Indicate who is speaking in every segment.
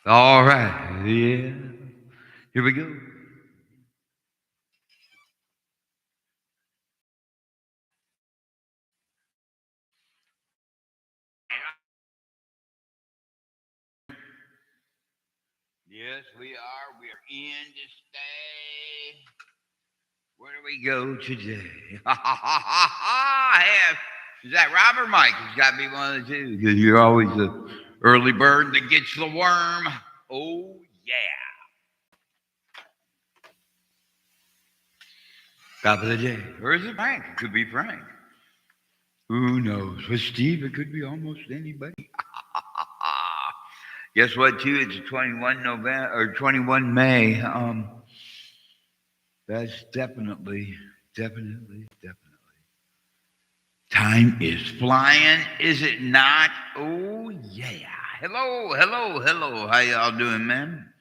Speaker 1: All right. Yeah. Here we go. Yes, we are. We are in to stay. Where do we go today? Ha ha ha ha ha! Is that Rob or Mike? It's got to be one of the two because you're always the early bird that gets the worm. Oh yeah! Top of the day, or is it Frank? It could be Frank. Who knows? With Steve, it could be almost anybody. Guess what? Too, it's 21 November or 21 May. That's definitely. Time is flying, is it not? Oh yeah. Hello. How y'all doing, man?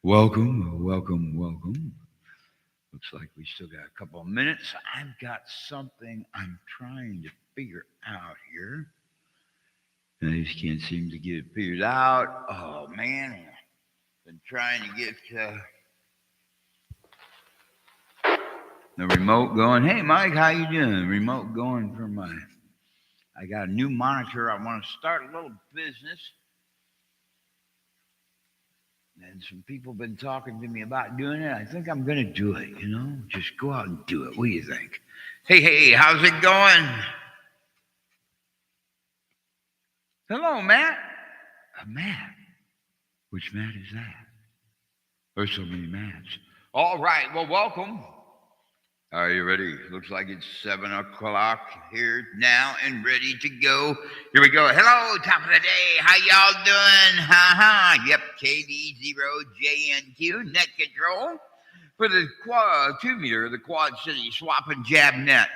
Speaker 1: Welcome. Looks like we still got a couple of minutes. I've got something I'm trying to figure out here. I just can't seem to get it figured out. Oh man, been trying to get the remote going. Hey, Mike, how you doing? Remote going for my. I got a new monitor. I want to start a little business, and some people have been talking to me about doing it. I think I'm going to do it. Just go out and do it. What do you think? Hey, how's it going? Hello, Matt. Matt. Which Matt is that? There's so many Matts. All right. Well, welcome. Are you ready? Looks like it's 7 o'clock here now and ready to go. Here we go. Hello, top of the day. How y'all doing? Yep, KD0JNQ net control for the quad 2 meter, the Quad City Swap and Jab net.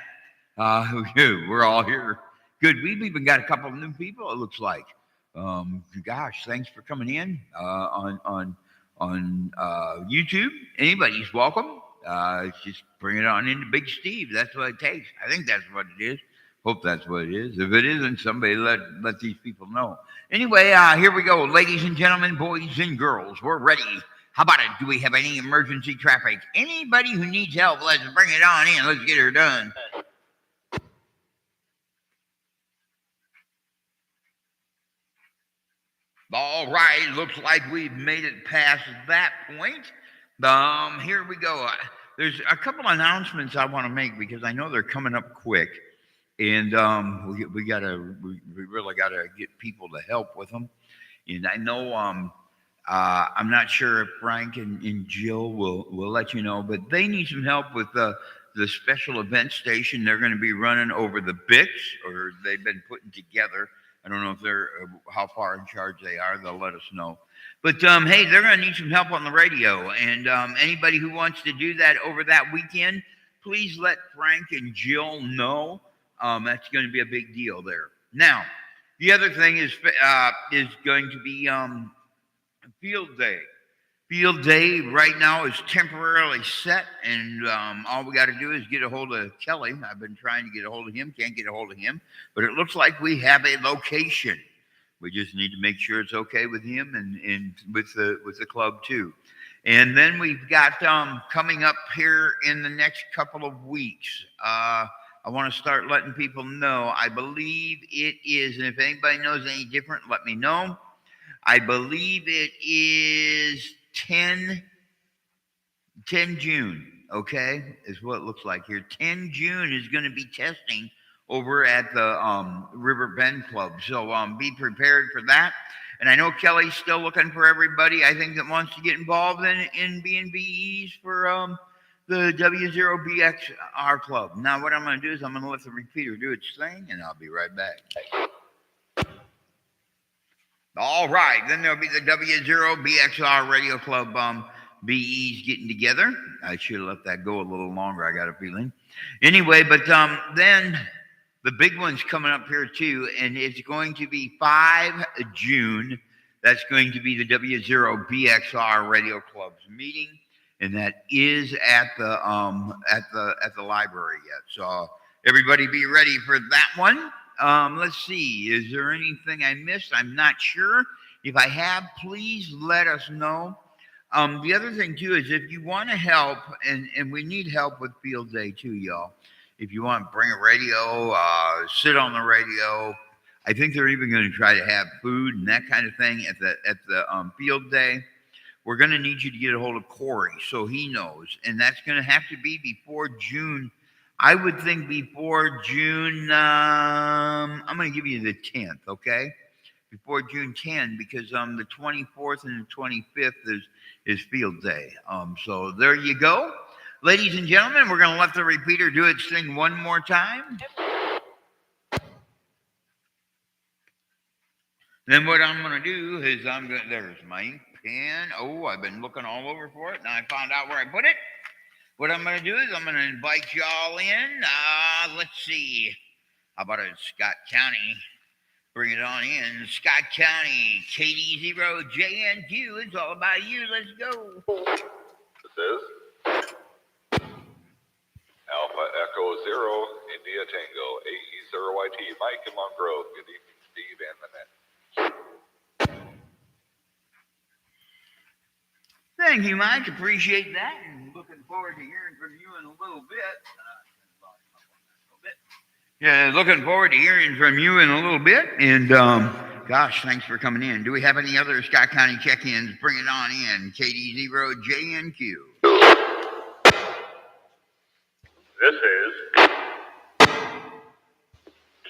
Speaker 1: We're all here. Good. We've even got a couple of new people. It looks like. Gosh, thanks for coming in on YouTube. Anybody's welcome. Just bring it on into Big Steve. That's what it takes. I think that's what it is. Hope that's what it is. If it isn't, somebody let these people know. Anyway, here we go, ladies and gentlemen, boys and girls. We're ready. How about it? Do we have any emergency traffic? Anybody who needs help, let's bring it on in. Let's get her done. All right, looks like we've made it past that point. Here we go. There's a couple announcements I want to make because I know they're coming up quick, and we really gotta get people to help with them. And I know I'm not sure if Frank and Jill will let you know, but they need some help with the special event station they're going to be running over the Bix, or they've been putting together. I don't know if they're how far in charge they are. They'll let us know. But hey, they're going to need some help on the radio, and anybody who wants to do that over that weekend, please let Frank and Jill know. That's going to be a big deal there. Now, the other thing is going to be field day. Field day right now is temporarily set, and all we got to do is get a hold of Kelly. I've been trying to get a hold of him, can't get a hold of him, but it looks like we have a location. We just need to make sure it's okay with him and with the club too. And then we've got coming up here in the next couple of weeks. I want to start letting people know. I believe it is, and if anybody knows any different, let me know. I believe it is 10 June, okay, is what it looks like here. 10 June is going to be testing over at the River Bend Club. So be prepared for that. And I know Kelly's still looking for everybody, I think, that wants to get involved in B&B's for the W0BXR Club. Now, what I'm going to do is I'm going to let the repeater do its thing, and I'll be right back. All right, then there'll be the W0BXR Radio Club BEs getting together. I should have let that go a little longer, I got a feeling. Anyway, but then the big one's coming up here too, and it's going to be 5 June. That's going to be the W0BXR Radio Club's meeting, and that is at the library yet. So everybody be ready for that one. Let's see. Is there anything I missed? I'm not sure. If I have, please let us know. The other thing too is if you want to help, and we need help with field day too, y'all. If you want to bring a radio, sit on the radio. I think they're even going to try to have food and that kind of thing at the field day. We're going to need you to get a hold of Corey so he knows, and that's going to have to be before June. I would think before June. I'm going to give you the 10th, okay? Before June 10, because the 24th and the 25th is field day. So there you go, ladies and gentlemen. We're going to let the repeater do its thing one more time. Then what I'm going to do is there's my ink pen. Oh, I've been looking all over for it. Now I found out where I put it. What I'm going to do is I'm going to invite y'all in. Let's see. How about it, Scott County? Bring it on in. Scott County, KD0JNQ. It's all about you. Let's go.
Speaker 2: This is Alpha Echo Zero, India Tango, AE0YT, Mike in Long Grove. Good evening, Steve and Lynette.
Speaker 1: Thank you, Mike. Appreciate that. And looking forward to hearing from you in a little bit. Yeah, looking forward to hearing from you in a little bit. And gosh, thanks for coming in. Do we have any other Scott County check-ins? Bring it on in. KD0JNQ.
Speaker 3: This is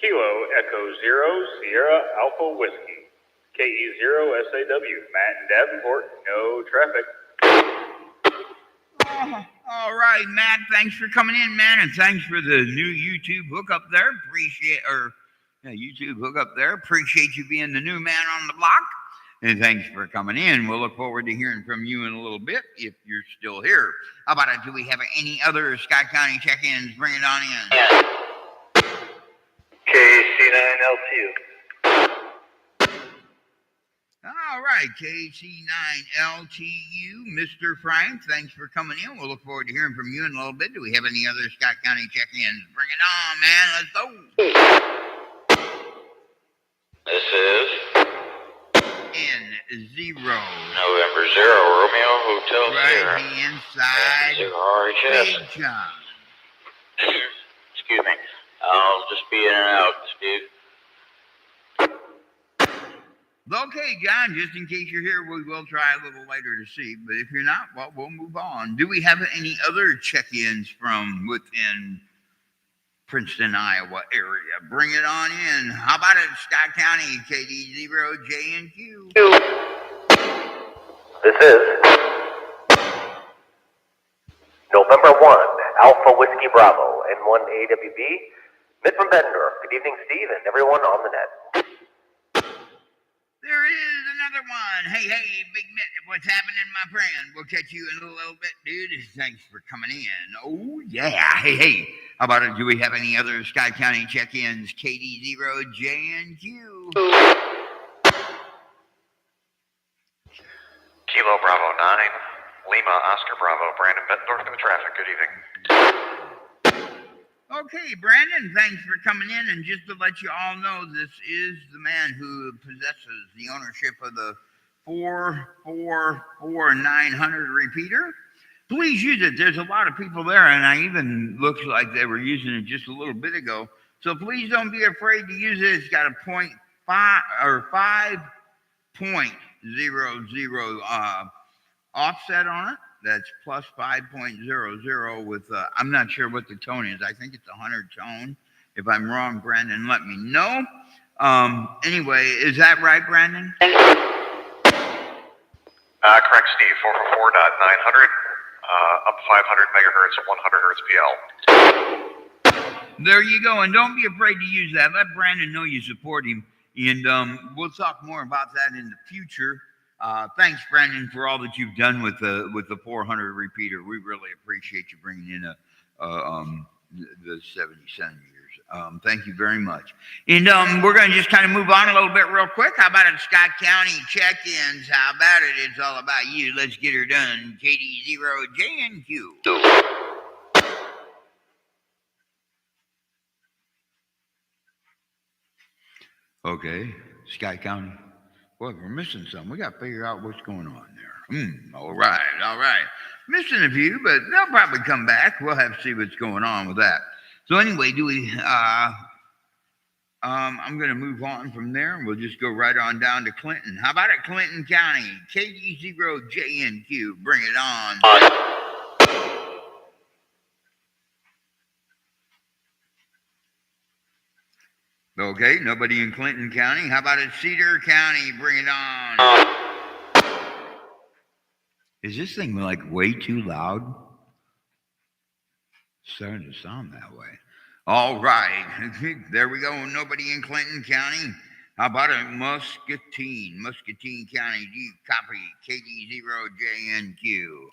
Speaker 3: Kilo Echo Zero Sierra Alpha Whiskey. KE0SAW. Matt and Davenport. No traffic.
Speaker 1: All right, Matt. Thanks for coming in, man, and thanks for the new YouTube hookup there. YouTube hookup there. Appreciate you being the new man on the block, and thanks for coming in. We'll look forward to hearing from you in a little bit if you're still here. How about it? Do we have any other Scott County check-ins? Bring it on in.
Speaker 3: Yeah. KC9LTU.
Speaker 1: All right, KC9LTU, Mr. Frank, thanks for coming in. We'll look forward to hearing from you in a little bit. Do we have any other Scott County check-ins? Bring it on, man. Let's go.
Speaker 4: This is
Speaker 1: N0
Speaker 4: November 0 Romeo Hotel Sierra.
Speaker 1: right inside
Speaker 4: 0 RHS.
Speaker 1: Big John.
Speaker 4: Excuse me. I'll just be in and out, Steve.
Speaker 1: Okay, John, just in case you're here, we will try a little later to see. But if you're not, well, we'll move on. Do we have any other check-ins from within Princeton, Iowa area? Bring it on in. How about it, Scott County, KD0JNQ?
Speaker 3: This is November 1 Alpha Whiskey Bravo N1 AWB. Mitt from Bettendorf. Good evening, Steve, and everyone on the net.
Speaker 1: There is another one. Hey, Big Mitt, what's happening, my friend? We'll catch you in a little bit, dude. Thanks for coming in. Oh, yeah. Hey. How about it? Do we have any other Scott County check-ins? KD0JNQ.
Speaker 5: Kilo Bravo 9, Lima Oscar Bravo, Brandon Bettendorf in the traffic. Good evening.
Speaker 1: Okay, Brandon, thanks for coming in. And just to let you all know, this is the man who possesses the ownership of the 444900 repeater. Please use it. There's a lot of people there, and I even looks like they were using it just a little bit ago. So please don't be afraid to use it. It's got a 5.00 offset on it. That's plus 5.00 with, I'm not sure what the tone is. I think it's a 100 tone. If I'm wrong, Brandon, let me know. Anyway, is that right, Brandon?
Speaker 5: Correct, Steve. 444.900, up 500 megahertz, 100 hertz PL.
Speaker 1: There you go. And don't be afraid to use that. Let Brandon know you support him. And we'll talk more about that in the future. Thanks, Brandon, for all that you've done with the 400 repeater. We really appreciate you bringing in the 70 centimeters. Thank you very much. And we're going to just kind of move on a little bit real quick. How about it, Scott County check-ins? How about it? It's all about you. Let's get her done. KD0JNQ. Okay, Scott County. Boy, we're missing some. We got to figure out what's going on there. All right, all right. Missing a few, but they'll probably come back. We'll have to see what's going on with that. So anyway, I'm going to move on from there, and we'll just go right on down to Clinton. How about it, Clinton County? KD0JNQ, bring it on. Okay, nobody in Clinton County. How about it, Cedar County? Bring it on. Is this thing like way too loud? It's starting to sound that way. All right, there we go. Nobody in Clinton County. How about it, Muscatine County? Do you copy? KD0JNQ.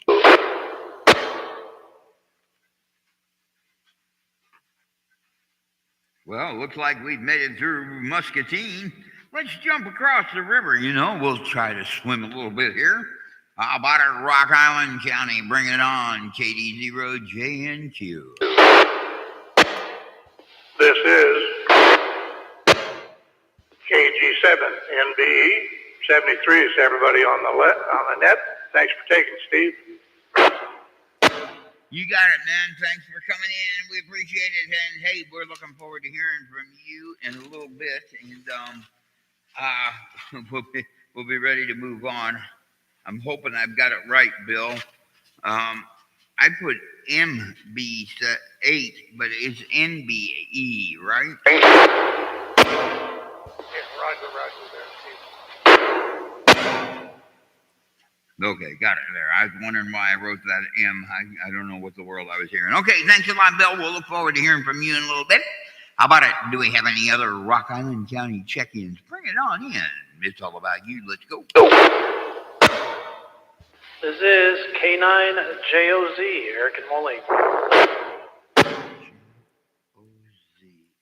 Speaker 1: Well, looks like we've made it through Muscatine. Let's jump across the river. We'll try to swim a little bit here. How about it, Rock Island County? Bring it on, KD0JNQ.
Speaker 6: This is KG7NBE 73 is everybody on the net. Thanks for taking, Steve.
Speaker 1: You got it, man. Thanks for coming in. We appreciate it. And hey, we're looking forward to hearing from you in a little bit. And we'll be ready to move on. I'm hoping I've got it right, Bill. I put MB8, but it's NBE, right?
Speaker 6: Roger there, Steve.
Speaker 1: Okay, got it there. I was wondering why I wrote that M. I don't know what the world I was hearing. Okay, thanks a lot, Bill. We'll look forward to hearing from you in a little bit. How about it? Do we have any other Rock Island County check-ins? Bring it on in. It's all about you. Let's go.
Speaker 7: This is K9JOZ, Eric and Molly.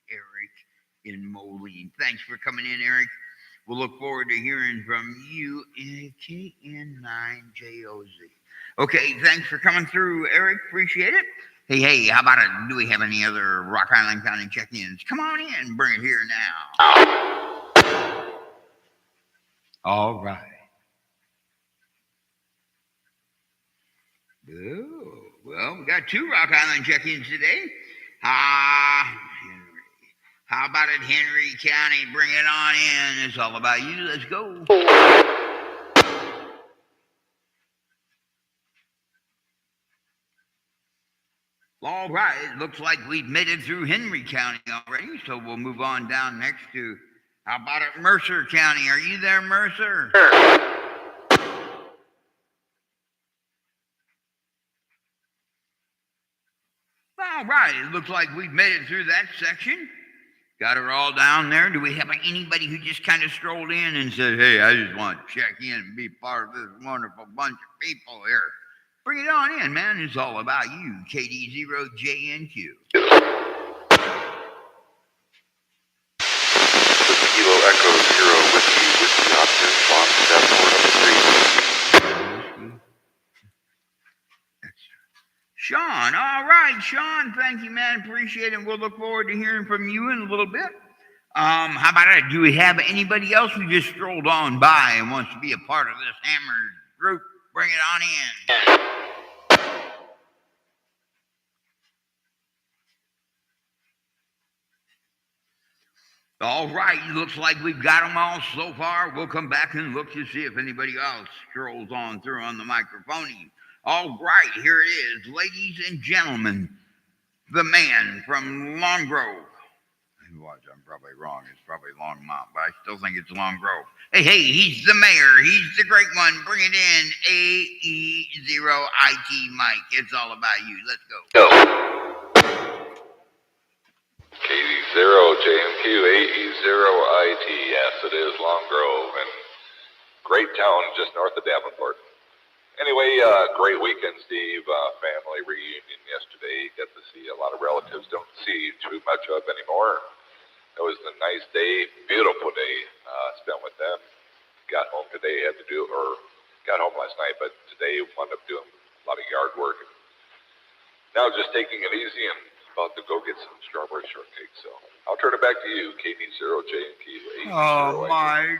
Speaker 1: Eric in Moline. Thanks for coming in, Eric. We'll look forward to hearing from you in KN9JOZ. Okay, thanks for coming through, Eric. Appreciate it. Hey, how about it? Do we have any other Rock Island County check-ins? Come on in. Bring it here now. All right. Oh, well, we got 2 Rock Island check-ins today. Henry. How about it, Henry County? Bring it on in. It's all about you. Let's go. All right. It looks like we've made it through Henry County already, so we'll move on down next to, how about it, Mercer County? Are you there, Mercer? All right, it looks like we've made it through that section. Got her all down there. Do we have anybody who just kind of strolled in and said, hey, I just want to check in and be part of this wonderful bunch of people here? Bring it on in, man. It's all about you, KD0JNQ.
Speaker 2: Kilo Echo 0 Whiskey Oscar Box 74
Speaker 1: Sean, all right, Sean, thank you, man. Appreciate it. We'll look forward to hearing from you in a little bit. How about it? Do we have anybody else who just strolled on by and wants to be a part of this Hammered group? Bring it on in. All right, looks like we've got them all so far. We'll come back and look to see if anybody else strolls on through on the microphone. All right, here it is, ladies and gentlemen, the man from Long Grove. Watch, I'm probably wrong. It's probably Longmont, but I still think it's Long Grove. Hey, he's the mayor. He's the great one. Bring it in, AE0IT Mike. It's all about you. Let's go.
Speaker 2: KD0JMQ AE0IT. Yes, it is Long Grove and great town just north of Davenport. Anyway, great weekend, Steve. Family reunion yesterday. Got to see a lot of relatives. Don't see too much of anymore. It was a nice day, beautiful day. Spent with them. Got home today. Got home last night, but today wound up doing a lot of yard work. Now just taking it easy and about to go get some strawberry shortcake. So I'll turn it back to you, KD0JNQ.
Speaker 1: Oh, Mike.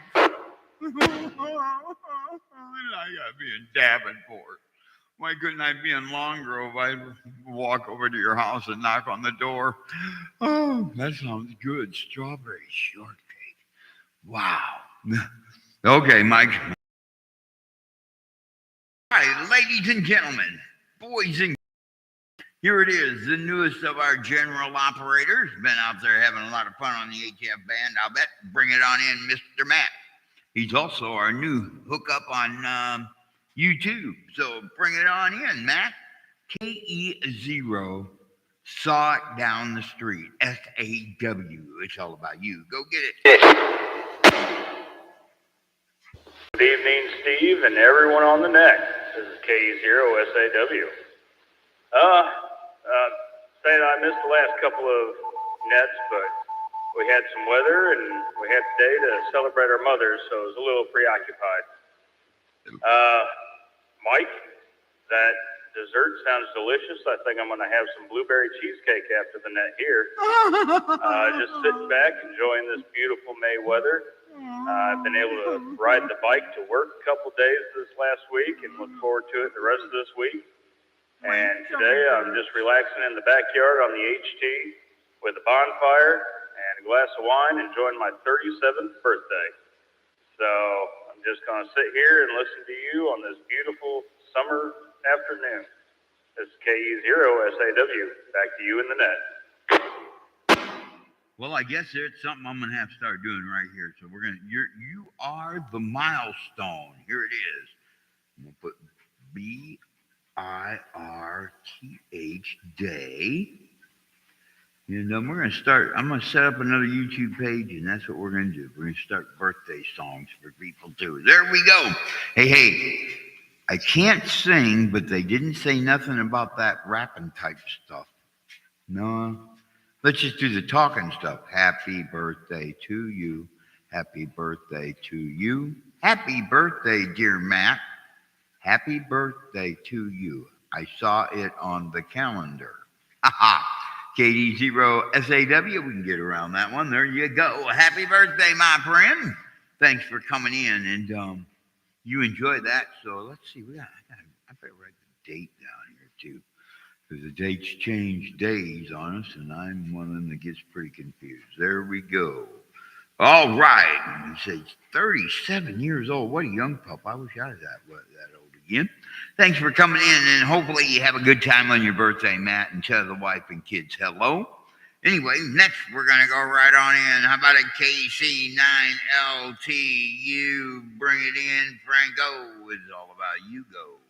Speaker 1: I gotta be in Davenport. Why couldn't I be in Long Grove? I'd walk over to your house and knock on the door. Oh, that sounds good. Strawberry shortcake. Wow. Okay, Mike. All right, ladies and gentlemen, boys and here it is, the newest of our general operators. Been out there having a lot of fun on the HF band. I'll bet. Bring it on in, Mr. Matt. He's also our new hookup on YouTube. So bring it on in, Matt. KE0 Saw It Down the Street. SAW. It's all about you. Go get it.
Speaker 7: Good evening, Steve, and everyone on the net. This is K0 SAW. Saying I missed the last couple of nets, but we had some weather and we had today to celebrate our mothers, so I was a little preoccupied. Mike, that dessert sounds delicious. I think I'm going to have some blueberry cheesecake after the net here. Just sitting back, enjoying this beautiful May weather. I've been able to ride the bike to work a couple days this last week and look forward to it the rest of this week. And today I'm just relaxing in the backyard on the HT with a bonfire and a glass of wine, enjoying my 37th birthday. So I'm just going to sit here and listen to you on this beautiful summer afternoon. This is KE0 SAW. Back to you in the net.
Speaker 1: Well, I guess it's something I'm gonna have to start doing right here. So you are the milestone. Here it is. I'm gonna put BIRTH day. And we're gonna start. I'm gonna set up another YouTube page, and that's what we're gonna do. We're gonna start birthday songs for people too. There we go. Hey, I can't sing, but they didn't say nothing about that rapping type stuff. No. Let's just do the talking stuff. Happy birthday to you. Happy birthday to you. Happy birthday, dear Matt. Happy birthday to you. I saw it on the calendar. Haha. KD0 SAW. We can get around that one. There you go. Happy birthday, my friend. Thanks for coming in. And you enjoy that. So let's see. I better write the date down here, too. Because the dates change days on us, and I'm one of them that gets pretty confused. There we go. All right. He says 37 years old. What a young pup. I wish I was that old again. Thanks for coming in, and hopefully you have a good time on your birthday, Matt, and tell the wife and kids hello. Anyway, next we're going to go right on in. How about a KC9LT? You bring it in, Franco. It's all about you go.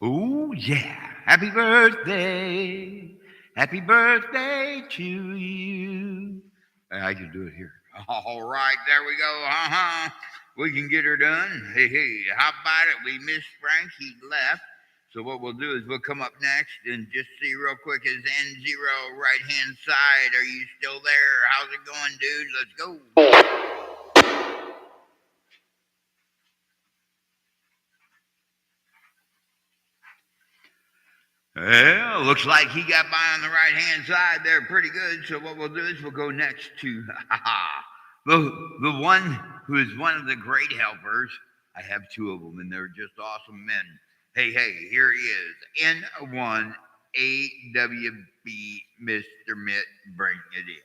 Speaker 1: Oh, yeah. Happy birthday. Happy birthday to you. I can do it here. All right, there we go. We can get her done. Hey, how about it? We missed Frank. He left. So what we'll do is we'll come up next and just see real quick is N0 right-hand side. Are you still there? How's it going, dude? Let's go. Well, looks like he got by on the right-hand side there pretty good. So what we'll do is we'll go next to the one who is one of the great helpers. I have two of them, and they're just awesome men. Hey, here he is. N1 AWB, Mr. Mitt, bring it in.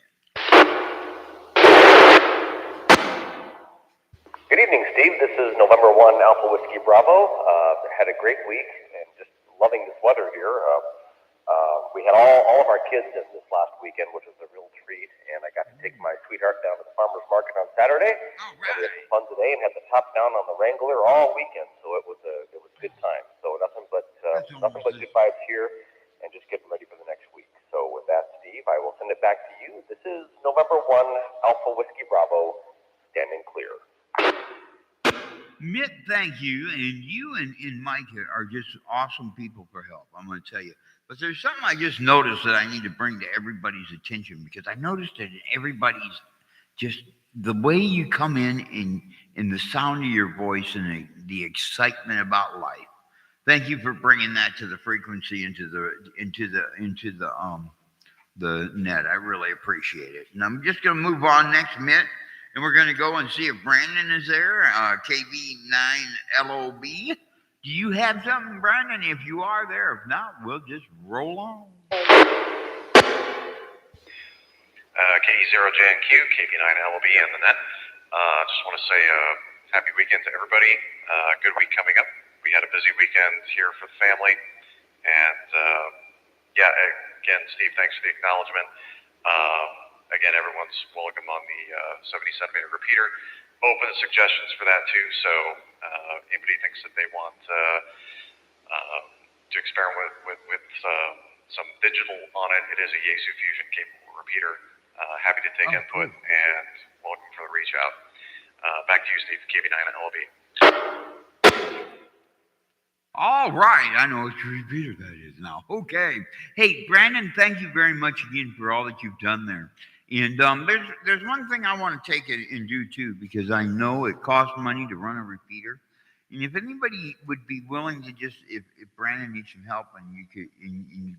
Speaker 3: Good evening, Steve. This is November 1 Alpha Whiskey Bravo. Had a great week and just loving this weather here. We had all of our kids in this last weekend, which was a real treat, and I got to take my sweetheart down to the farmer's market on Saturday.
Speaker 1: All right.
Speaker 3: We had some fun today and had the top down on the Wrangler all weekend, so it was a good time. So nothing but good vibes here, and just getting ready for the next week. So with that, Steve, I will send it back to you. This is November 1 Alpha Whiskey Bravo, standing clear.
Speaker 1: Mitt, thank you. And you and Mike are just awesome people for help. I'm going to tell you. But there's something I just noticed that I need to bring to everybody's attention, because I noticed that everybody's just the way you come in the sound of your voice and the excitement about life. thank you for bringing that to the frequency into the net. I really appreciate it. And I'm just going to move on next minute, and we're going to go and see if Brandon is there. KV9LOB. Do you have something, Brandon? If you are there, if not, we'll just roll on.
Speaker 5: KE0JNQ, KV9LB in the net. Just want to say happy weekend to everybody. Good week coming up. We had a busy weekend here for the family. And again, Steve, thanks for the acknowledgement. Again, everyone's welcome on the 70 centimeter repeater. Open suggestions for that too. So anybody thinks that they want to experiment with some digital on it, it is a Yaesu Fusion capable repeater. Happy to take input and welcome for the reach out. Back to you, Steve, KV9LB.
Speaker 1: All right, I know which repeater that is now. Okay. Hey, Brandon, thank you very much again for all that you've done there. And there's one thing I want to take it and do too, because I know it costs money to run a repeater. And if anybody would be willing to just, if Brandon needs some help and you'd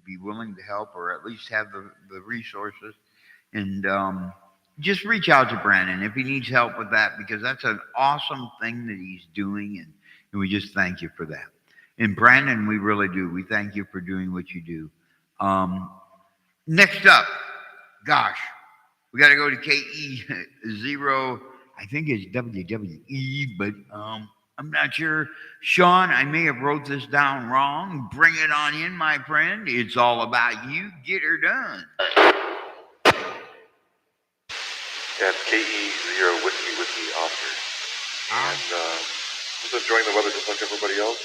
Speaker 1: be willing to help, or at least have the resources, and just reach out to Brandon if he needs help with that, because that's an awesome thing that he's doing, and we just thank you for that. And Brandon, we really do. We thank you for doing what you do. Next up, gosh, we got to go to KE0. I think it's WWE, but I'm not sure. Sean, I may have wrote this down wrong. Bring it on in, my friend. It's all about you. Get her done.
Speaker 8: Yeah, it's KE0 Whiskey Oscar. And just enjoying the weather just like everybody else.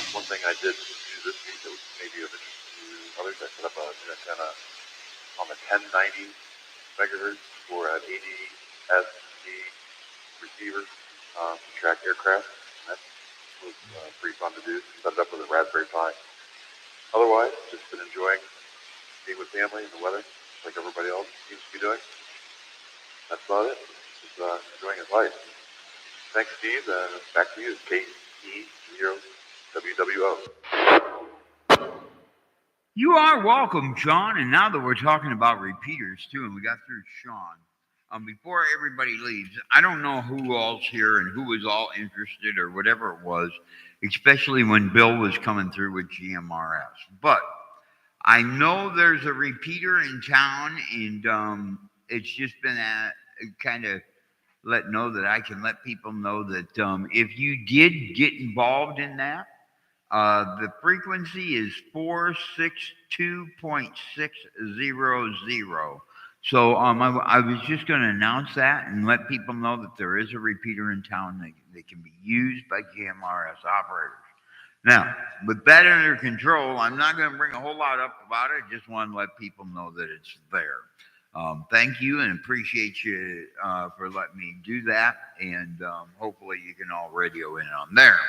Speaker 8: One thing I did do this week that was maybe of interest to others, I set up a new antenna on the 1090 megahertz for an ADS-C receiver to track aircraft. That was pretty fun to do. Set it up with a Raspberry Pi. Otherwise, just been enjoying being with family and the weather, like everybody else seems to be doing. That's about it. Just enjoying his life. Thanks, Steve. Back to you. KE0WWO.
Speaker 1: You are welcome, Sean. And now that we're talking about repeaters too, and we got through Sean, before everybody leaves, I don't know who all's here and who was all interested or whatever it was, especially when Bill was coming through with GMRS. But I know there's a repeater in town, and it's just been kind of know that I can let people know that if you did get involved in that, the frequency is 462.600. So I was just going to announce that and let people know that there is a repeater in town that can be used by GMRS operators. Now, with that under control, I'm not going to bring a whole lot up about it. I just want to let people know that it's there. Thank you, and appreciate you for letting me do that. And hopefully you can all radio in on there.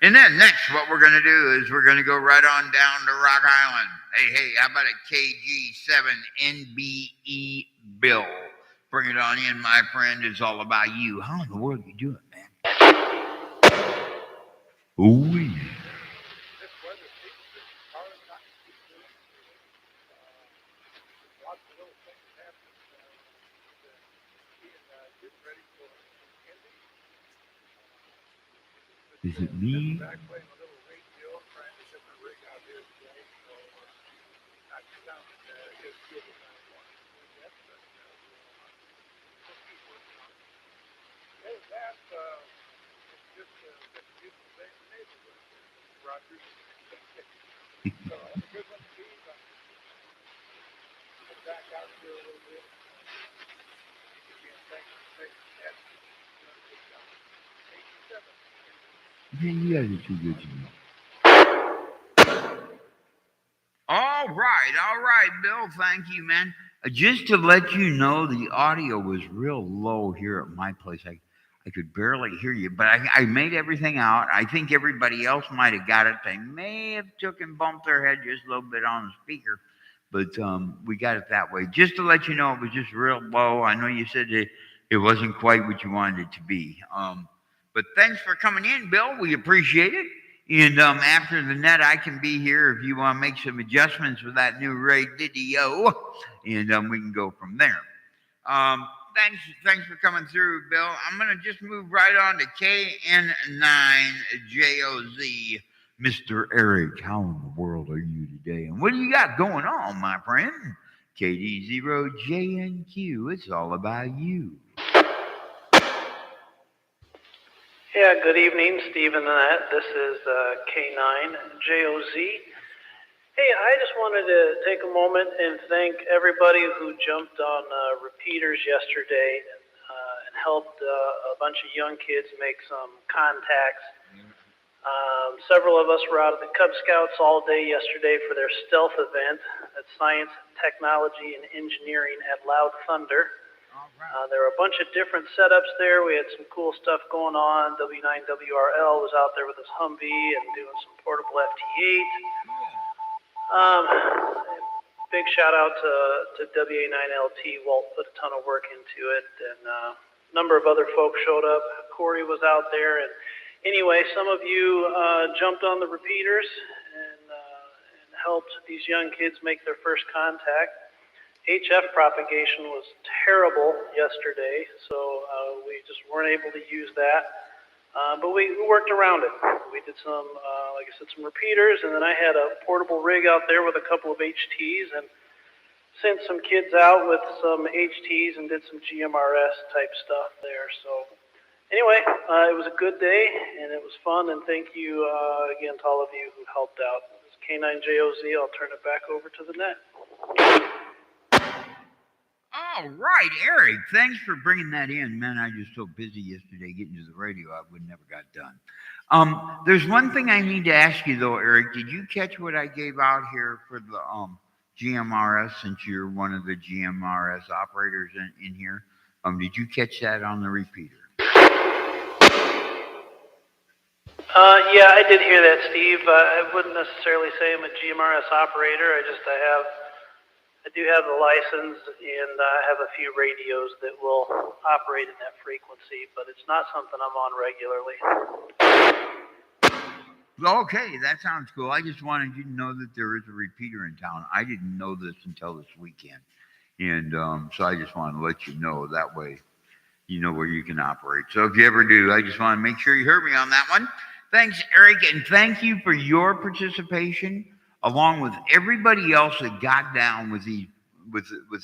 Speaker 1: And then next, what we're going to do is we're going to go right on down to Rock Island. Hey, how about a KG7NBE Bill? Bring it on in, my friend. It's all about you. How in the world do you do it, man? Oh, yeah. Is it me? Man, you guys are too good to me. All right, Bill. Thank you, man. Just to let you know, the audio was real low here at my place. I could barely hear you, but I made everything out. I think everybody else might have got it. They may have took and bumped their head just a little bit on the speaker, but we got it that way. Just to let you know, it was just real low. I know you said it wasn't quite what you wanted it to be. But thanks for coming in, Bill. We appreciate it. And after the net, I can be here if you want to make some adjustments with that new radio, and we can go from there. Thanks for coming through, Bill. I'm going to just move right on to KN9JOZ. Mr. Eric, how in the world are you today? And what do you got going on, my friend? KD0JNQ, it's all about you.
Speaker 9: Yeah, good evening, Steve and Annette. This is K9JOZ. Hey, I just wanted to take a moment and thank everybody who jumped on repeaters yesterday and helped a bunch of young kids make some contacts. Several of us were out at the Cub Scouts all day yesterday for their stealth event at Science, Technology, and Engineering at Loud Thunder. There were a bunch of different setups there. We had some cool stuff going on. W9WRL was out there with his Humvee and doing some portable FT8. Big shout out to WA9LT. Walt put a ton of work into it, and a number of other folks showed up. Corey was out there, and anyway, some of you jumped on the repeaters and helped these young kids make their first contact. HF propagation was terrible yesterday, so we just weren't able to use that. But we worked around it. We did some, like I said, some repeaters, and then I had a portable rig out there with a couple of HTs and sent some kids out with some HTs and did some GMRS type stuff there. So anyway, it was a good day, and it was fun, and thank you again to all of you who helped out. This is K9JOZ. I'll turn it back over to the net.
Speaker 1: All right, Eric, thanks for bringing that in. Man, I was just so busy yesterday getting to the radio, I would never got done. There's one thing I need to ask you, though, Eric. Did you catch what I gave out here for the GMRS, since you're one of the GMRS operators in here? Did you catch that on the repeater?
Speaker 9: Yeah, I did hear that, Steve. I wouldn't necessarily say I'm a GMRS operator. I do have the license, and I have a few radios that will operate in that frequency, but it's not something I'm on regularly.
Speaker 1: Okay, that sounds cool. I just wanted you to know that there is a repeater in town. I didn't know this until this weekend, and so I just wanted to let you know. That way you know where you can operate. So if you ever do, I just want to make sure you heard me on that one. Thanks, Eric, and thank you for your participation, along with everybody else that got down with the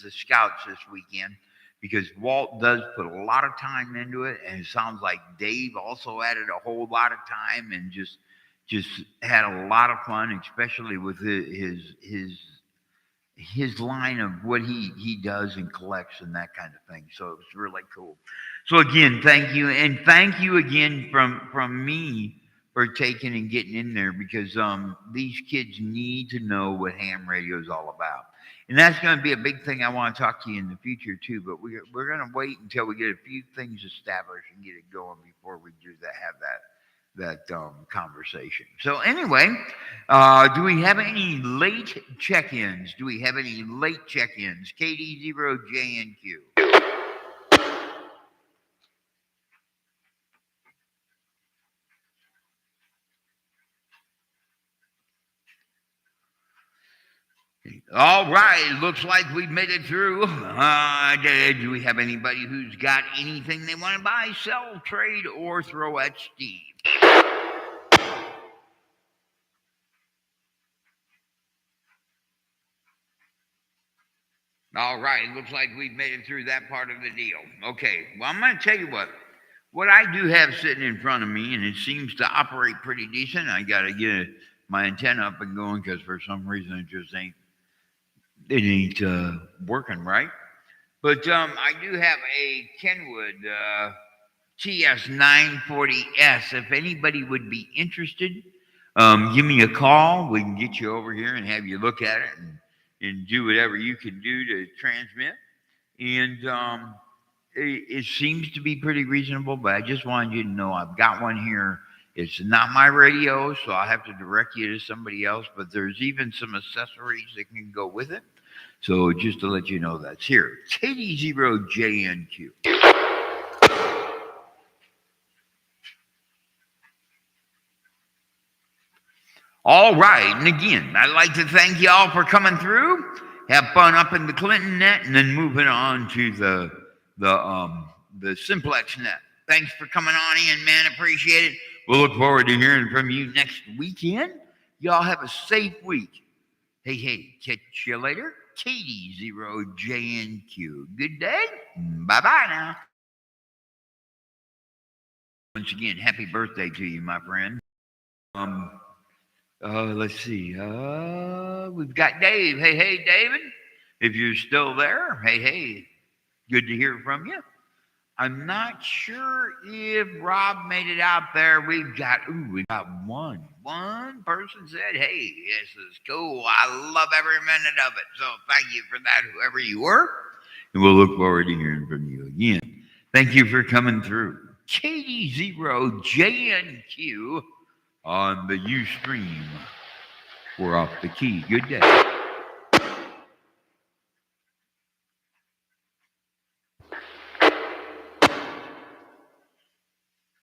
Speaker 1: Scouts this weekend, because Walt does put a lot of time into it, and it sounds like Dave also added a whole lot of time and just had a lot of fun, especially with his line of what he does and collects and that kind of thing. So it was really cool. So again, thank you, and thank you again from me for taking and getting in there, because these kids need to know what ham radio is all about. And that's going to be a big thing I want to talk to you in the future too, but we're going to wait until we get a few things established and get it going before we do that, have that conversation. So anyway, do we have any late check-ins? KD0JNQ. All right, looks like we've made it through. Do we have anybody who's got anything they want to buy, sell, trade, or throw at Steve? All right, looks like we've made it through that part of the deal. Okay, well, I'm going to tell you what I do have sitting in front of me, and it seems to operate pretty decent. I got to get my antenna up and going, because for some reason it just ain't working right. But I do have a Kenwood TS940S. If anybody would be interested, give me a call. We can get you over here and have you look at it and do whatever you can do to transmit. And it seems to be pretty reasonable, but I just wanted you to know I've got one here. It's not my radio, so I'll have to direct you to somebody else, but there's even some accessories that can go with it. So just to let you know, that's here. KD0JNQ. All right, and again, I'd like to thank you all for coming through. Have fun up in the Clinton net, and then moving on to the Simplex net. Thanks for coming on in, man. Appreciate it. We'll look forward to hearing from you next weekend. Y'all have a safe week. Hey, catch you later. KD0JNQ. Good day. Bye-bye now. Once again, happy birthday to you, my friend. Let's see. We've got Dave. Hey, David. If you're still there, hey. Good to hear from you. I'm not sure if Rob made it out there. We got one. One person said, hey, this is cool. I love every minute of it. So thank you for that, whoever you were. And we'll look forward to hearing from you again. Thank you for coming through. KD0JNQ on the Ustream. We're off the key. Good day.